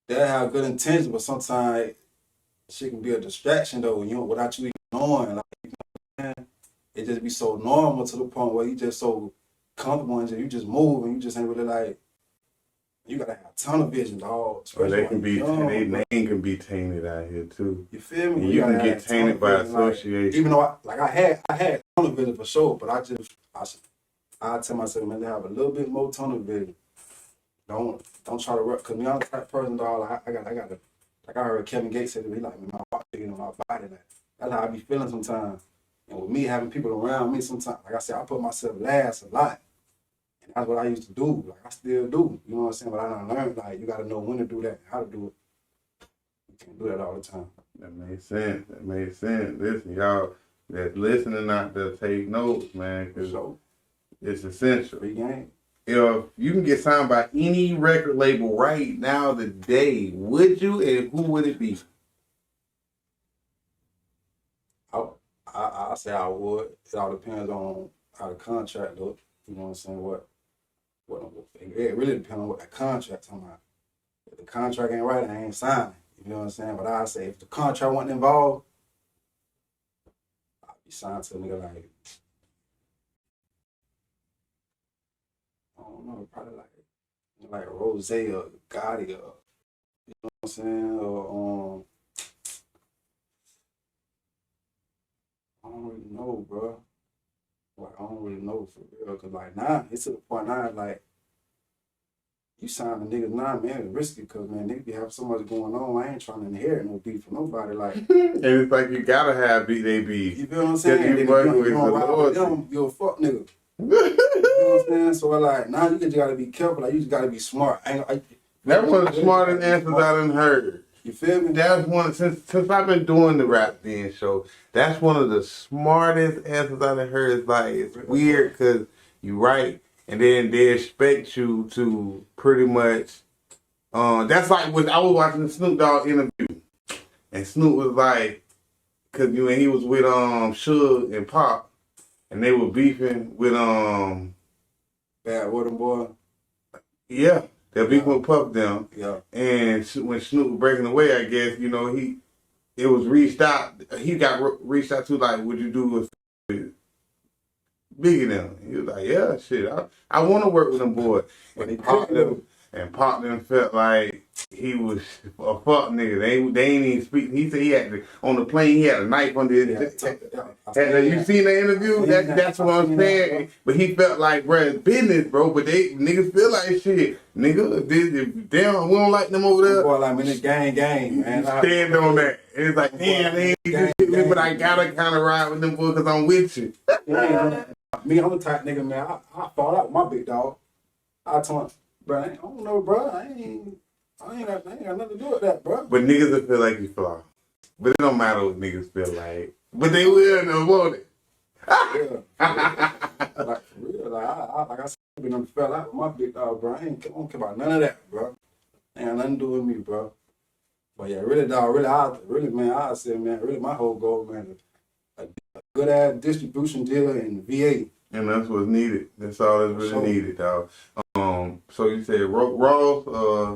they have good intentions, but sometimes shit can be a distraction though, without you even knowing. Like, you know what I'm saying? It just be so normal to the point where you just so comfortable and you just move and you just ain't really like. You gotta have a ton of vision, dog. Or they can be, their name can be tainted out here too. You feel me? You can get tainted by association. Like, even though I had tunnel vision for sure, but I tell myself, man, to have a little bit more tunnel vision. Don't try to rush, cause me, I'm the type of person, dog. Like, I got to, like I heard Kevin Gates say to me, like, my body, like, that's how I be feeling sometimes. And with me having people around me, sometimes, like I said, I put myself last a lot. And that's what I used to do. Like, I still do. You know what I'm saying? But I done learned, like, you got to know when to do that and how to do it. You can't do that all the time. That makes sense. Listen, y'all that's listening out there, take notes, man, because it's essential. Free game. If you can get signed by any record label right now today, would you, and who would it be? I say I would. It all depends on how the contract look. You know what I'm saying? It really depends on what the contract's talking about. If the contract ain't right, I ain't signing. You know what I'm saying? But I say if the contract wasn't involved, I'd be signed to a nigga I don't know, probably like Rose or Gotti or, you know what I'm saying? Or I don't really know, bro. Like, I don't really know for real, cause like now it's to the point now, like you sign the niggas now, man, it's risky, cause man, niggas be having so much going on. I ain't trying to inherit no beef from nobody. Like, and it's like you gotta have they beef. You feel what I'm saying? You don't ride with them, you a fuck nigga. You know what I'm saying? So like, now you just gotta be careful. Like, you just gotta be smart. That's one of the smartest answers I done heard. You feel me? That's one since I've been doing the RapDen show. That's one of the smartest answers I done heard. It's like it's weird because you right, and then they expect you to pretty much. That's like when I was watching the Snoop Dogg interview, and Snoop was like, because when he was with Suge and Pop, and they were beefing with Bad with them, boy. yeah. They're beefing with Puff them. Yeah. And when Snoop was breaking away, I guess, it was reached out. He got reached out to, like, would you do with Biggie now? He was like, yeah, shit, I want to work with them boys. And Pop them felt like he was a fuck nigga. They ain't even speak. He said he had to, on the plane, he had a knife under his you seen the interview? That's what I'm saying. But he felt like, bro, it's business, bro. But niggas feel like shit. Nigga, we don't like them over there. Boy, like, man, it's gang, man. Stand on that. And it's like, damn, they ain't do shit with me, but I gotta kind of ride with them boys because I'm with you. Me, I'm the type nigga, man. I fall out with my big dog. I told him, bro, I don't know, bro. I ain't got nothing to do with that, bro. But niggas will feel like you flaw. But it don't matter what niggas feel like. But they will know, won't it? Yeah. Like, for real. Like I said, I fell out with my big dog, bro. I don't care about none of that, bro. Ain't got nothing to do with me, bro. But yeah, really, dog, I said, man, really my whole goal, man, a good ass distribution deal in VA. And that's what's needed. That's all that's really needed, dog. So you said Ross,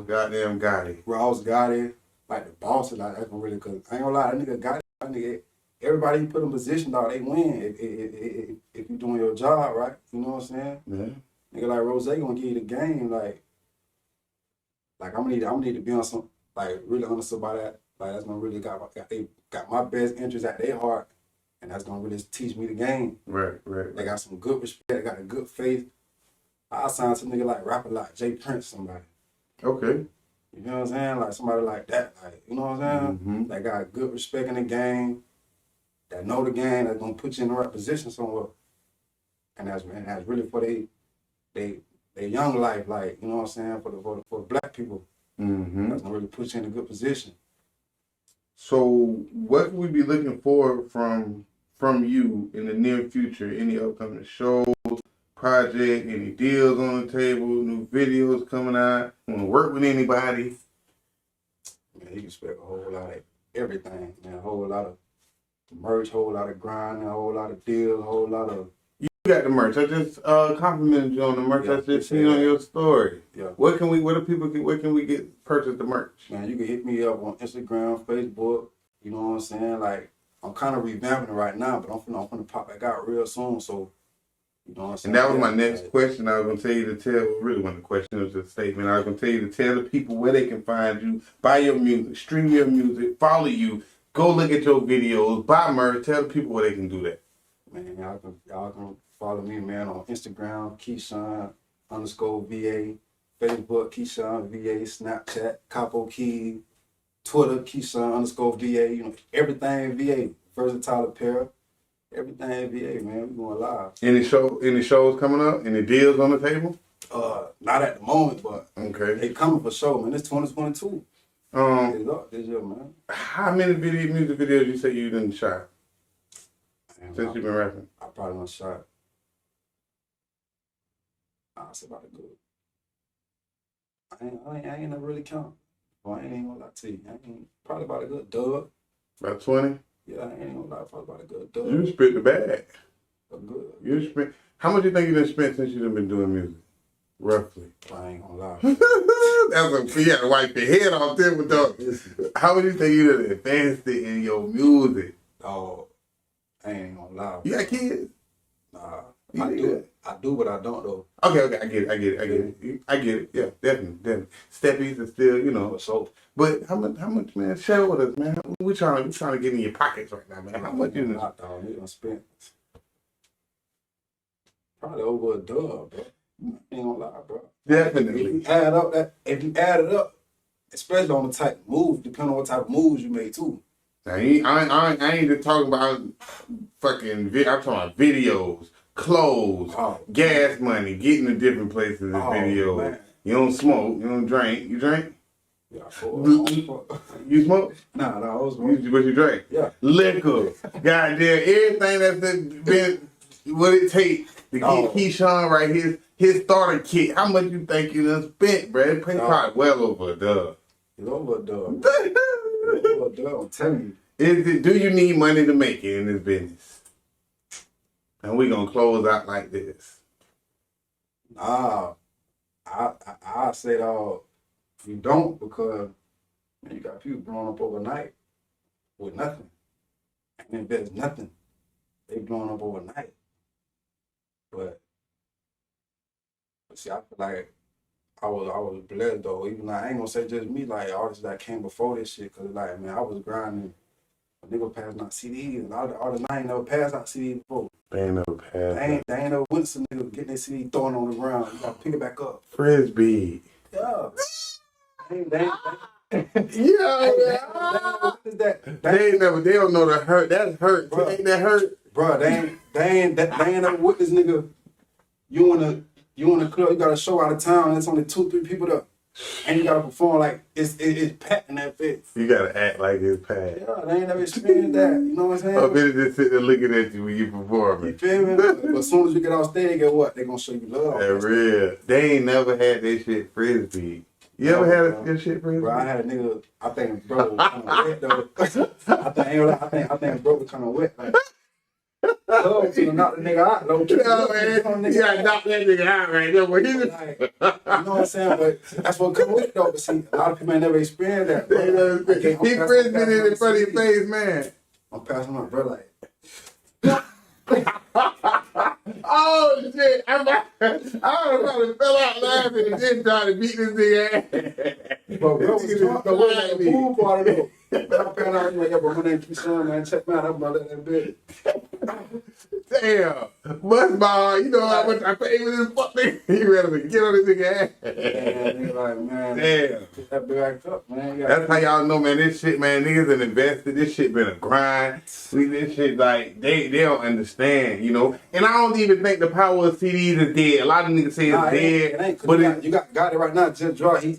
goddamn Gotti. Ross Gotti, like the boss, like that's really, cause I ain't gonna lie, that nigga Gotti, that nigga, everybody you put in position, dog, they win if you doing your job right. You know what I'm saying? Yeah. Nigga like Rose gonna give you the game, like I'm gonna need to be on some, like, really honest about that. Like, that's gonna really got my best interest at their heart, and that's gonna really teach me the game. Right. They got some good respect, they got a good faith. I signed some nigga like rapper like Jay Prince, somebody. Okay. You know what I'm saying? Like somebody like that, like, you know what I'm saying? Mm-hmm. That got good respect in the game, that know the game, that's gonna put you in the right position somewhere. And that's really for they young life, like, you know what I'm saying, for the black people. Mm-hmm. That's gonna really put you in a good position. So what we be looking for from you in the near future? Any upcoming shows, project, any deals on the table, new videos coming out? Want to work with anybody? Man, you can expect a whole lot of everything, man. A whole lot of merch, whole lot of grinding, a whole lot of deals, a whole lot of. You got the merch. I just complimented you on the merch. Yeah, I just seen on your story. Yeah. Where can we purchase the merch? Man, you can hit me up on Instagram, Facebook. You know what I'm saying? Like, I'm kind of revamping it right now, but I'm finna pop back out real soon. So, you know what I'm saying? And that was my next question. I was going to tell you to tell, really wasn't a question, it was just a statement. I was going to tell you to tell the people where they can find you, buy your music, stream your music, follow you, go look at your videos, buy merch, tell the people where they can do that. Man, y'all can follow me, man, on Instagram, Keshon_VA, Facebook, Keshon VA, Snapchat, Capo Key, Twitter, Keshon_VA, you know, everything VA, versatile apparel. Everything VA, man. We going live. Any shows coming up? Any deals on the table? Not at the moment, but okay, they coming for sure, man. It's 2022. It's up this year, man. How many music videos you say you done shot since you've been rapping? I probably done shot. I say about a good. I ain't never really count. Well, I ain't gonna lie to you. I ain't probably about a good dub. About 20? Yeah, I ain't gonna lie, probably about a good dub. You spit the bag. A good. You spent. How much you think you done spent since you done been doing music? Roughly. I ain't gonna lie. You had to wipe your head off there with dog. How much you think you done advanced it in your music? Oh, I ain't gonna lie. You got kids? Nah, I do, but I don't though. Okay, I get it. Yeah, definitely. Steppies are still, you know. So, but how much, man? Share with us, man. We trying to get in your pockets right now, man. How much you know? You done spent probably over a dub, bro. Ain't gonna lie, bro. Definitely. If you add it up, especially on the type of moves, depending on what type of moves you make too. Now, I ain't just talking about fucking. I'm talking about videos, clothes, gas money, getting to different places in videos. Man. You don't smoke, you don't drink. You drink? Yeah, You smoke? Nah, I was But you drink? Yeah. Liquor. Goddamn, everything that's been what it take to get Keshon right, his starter kit. How much you think you done spent, bro? It probably well over a dub. It's over a dub. It's over a dub, I'm telling you. Do you need money to make it in this business? And we gonna close out like this. Nah, I said you don't, because man, you got people growing up overnight with nothing. And if there's nothing, they blowing up overnight. But see, I feel like I was blessed though. Even like, I ain't gonna say just me, like artists that came before this shit, cause like man, I was grinding. A nigga passing out CDs, and all the artists I ain't never passed out CDs before. They ain't never passed. They ain't never witnessed a nigga getting their CD throwing on the ground. You gotta pick it back up. Frisbee. Yeah. They don't know the hurt. That's hurt. Bro, ain't that hurt? Bro, they ain't never witnessed nigga. You in the club, you got a show out of town, and it's only 2-3 people there. And you gotta perform like it's packed in that fit. You gotta act like it's packed. Yeah, they ain't never experienced that. You know what I'm saying? A bit just sitting there looking at you when you performing. You feel me? But as soon as you get off stage, get what? They gonna show you love. That real. They ain't never had that shit Frisbee. You ever had that shit Frisbee? Bro, I had a nigga. I think bro was kind of wet though. I think bro was kind of wet. Like, oh, to knock the nigga out though. Man. You gotta knock that nigga out right there. But like, you know what I'm saying? But that's what come with it though. But see, a lot of people ain't never experienced that. Bro. He Frisbee in front of your face, man. I'm passing my bro like. Oh shit! I probably fell out laughing and then tried to beat this nigga. Bro was talking like the pool party though. I'm paying out like, yeah, bro, my name Keshon, man. Check me out. I'm about that bitch. Damn, Buzzball, you know how much I paid for this fuck nigga? You ready to get on this nigga ass? Yeah, nigga like, man. Damn. Get that big act up, man. That's how y'all know, man. This shit, man. Niggas done invested. This shit been a grind. This shit, like, they don't understand, you know. And I don't even think the power of CDs is dead. A lot of niggas say it's dead. It ain't, but you got it right now. Just draw. He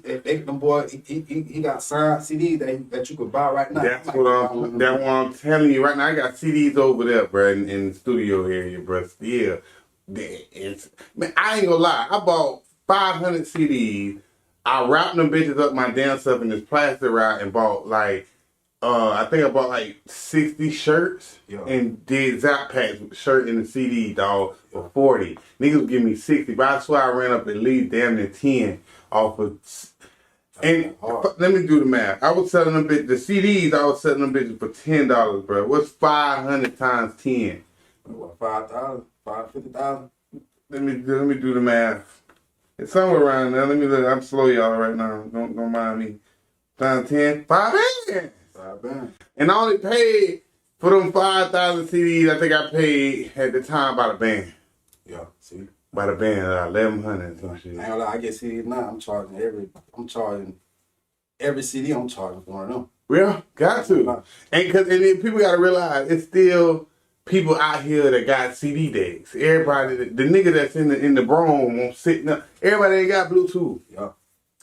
got signed CDs that you could buy right now. That's what I'm telling you right now. I got CDs over there, bro, in the studio area, bro. Still, man, I ain't gonna lie. I bought 500 CDs. I wrapped them bitches up my damn stuff in this plastic wrap and bought like, I think I bought like 60 shirts and did Zap packs with the shirt and the CD, dog, for 40. Niggas would give me 60, but I swear I ran up at least damn near 10 off of. And let me do the math. I was selling them bitches, the CDs, I was selling them bitches for $10, bro. What's 500 times 10? What, 5,000? 50,000? Let me do the math. It's somewhere around there. Let me look. I'm slow, y'all, right now. Don't mind me. Times 10, 5 bands. 5 bands. And I only paid for them 5,000 CDs. I think I paid at the time by the band. Yeah, see. By the band, 1,100 and some shit. I ain't gonna lie, I get CDs now. I'm charging every CD. I'm charging for one of them. Yeah, got to. And then people gotta realize it's still people out here that got CD decks. Everybody, the nigga that's in the Bronx won't sit up. Everybody ain't got Bluetooth. Yeah.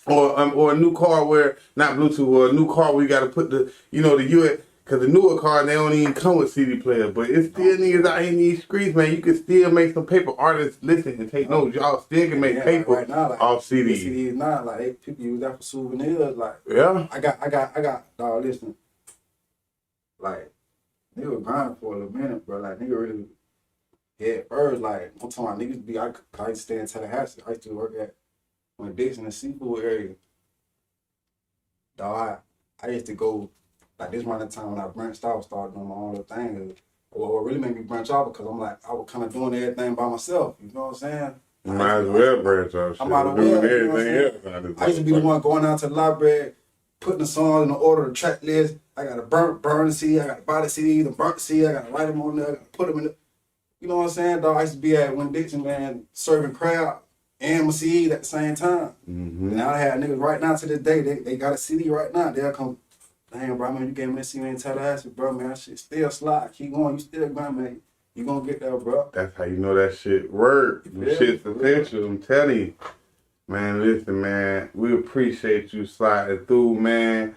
Or a new car where not Bluetooth, or a new car where you gotta put the US. Cause the newer cars, they don't even come with CD players, but it's still niggas out here in these streets, man. You can still make some paper. Artists listen and take notes. Y'all still can make paper right now, like, off CDs. CDs now, like people use that for souvenirs. Like, yeah, I got. Dog, listen. Like, they were grinding for a little minute, bro. Like, nigga really head first. Like, I'm talking about niggas be. I used to stay in Tallahassee. I used to work at Dixon, the seafood area. Dog, I used to go. Like, this around the time when I branched out, started doing my own little thing. What really made me branch out, because I'm like, I was kind of doing everything by myself. You know what I'm saying? Might as well branch out. I'm out of doing everything else. I used to be the one going out to the library, putting the songs in the order, the track list. I got to burn the CD, I got to buy the CD, the burnt CD, I got to write them on there, I got to put them in the, you know what I'm saying, dog? I used to be at Dixon, man, serving crowd and my CD at the same time. Mm-hmm. And I had niggas right now to this day, they got a CD right now, they'll come. Damn, bro, man, you gave me that CD in Tallahassee, bro, man. That shit still slide. Keep going. You still grind, man. You gonna get there, bro. That's how you know that shit work. Them shit's essential, I'm telling you. Man, listen, man, we appreciate you sliding through, man.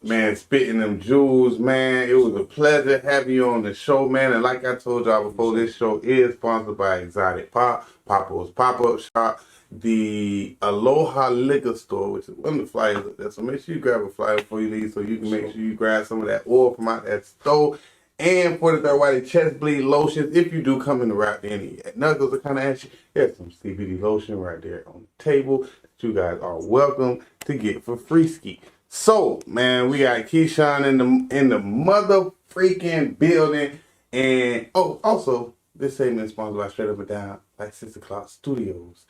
Man, spitting them jewels, man. It was a pleasure having you on the show, man. And like I told y'all before, this show is sponsored by Exotic Pop, Papa's Pop-Up Shop, the Aloha Liquor Store, which is one of the flyers up there. So make sure you grab a flyer before you leave so you can make sure you grab some of that oil from out that store. And for the third white chest bleed lotions, if you do come in the RapDen at Knuckles, I kind of ask you, there's some CBD lotion right there on the table that you guys are welcome to get for free ski. So, man, we got Keshon in the mother freaking building. And, oh, also, this segment is sponsored by Straight Up and Down, like 6 o'clock studios.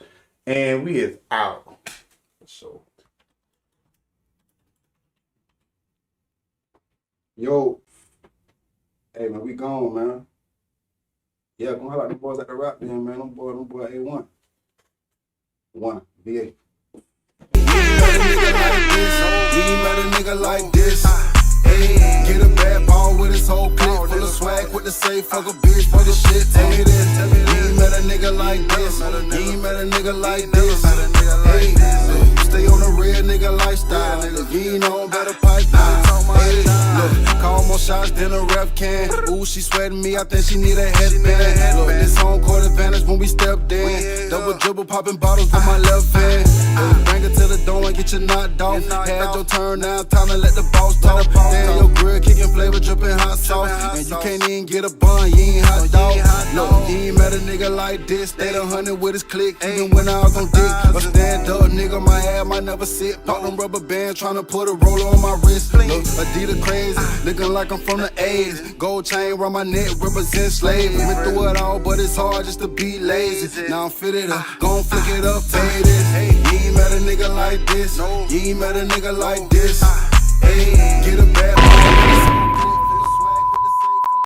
And we is out. So, Yo. Hey, man, we gone, man. Yeah, gonna holler at the boys at the RapDen, man. Them boy A1. One, VA. We met a nigga like this. Hey, get a bad ball with his whole clip. Full of swag with the safe, fuck a bitch for the shit. Tell me this. We met a nigga like this. We met a nigga like this. Hey, stay on the real nigga lifestyle. If you ain't on, better pipe down. Hey, look, call more shots than a ref can. Ooh, she sweating me, I think she need a headband. Look, this home court advantage when we stepped in. Double dribble, popping bottles with my left hand. Bring it to the door and get your knocked off. Had your turn now, time to let the boss talk. Damn, your grill kicking flavor, dripping hot sauce. And you can't even get a bun, you ain't hot dog. Look, he ain't met a nigga like this. Stayed 100 with his click, even when I was on dick. A stand up nigga, my ass might never sit. Pop them rubber bands, tryna put a roller on my wrist. Look, Adidas crazy, looking like I'm from the A's. Gold chain around my neck, represent slavery. Went through it all, but it's hard just to be lazy. Now I'm fitted up, gon' flick it up, pay this. You ain't met a nigga like this. You ain't met a nigga like this. Hey, get a bad ball.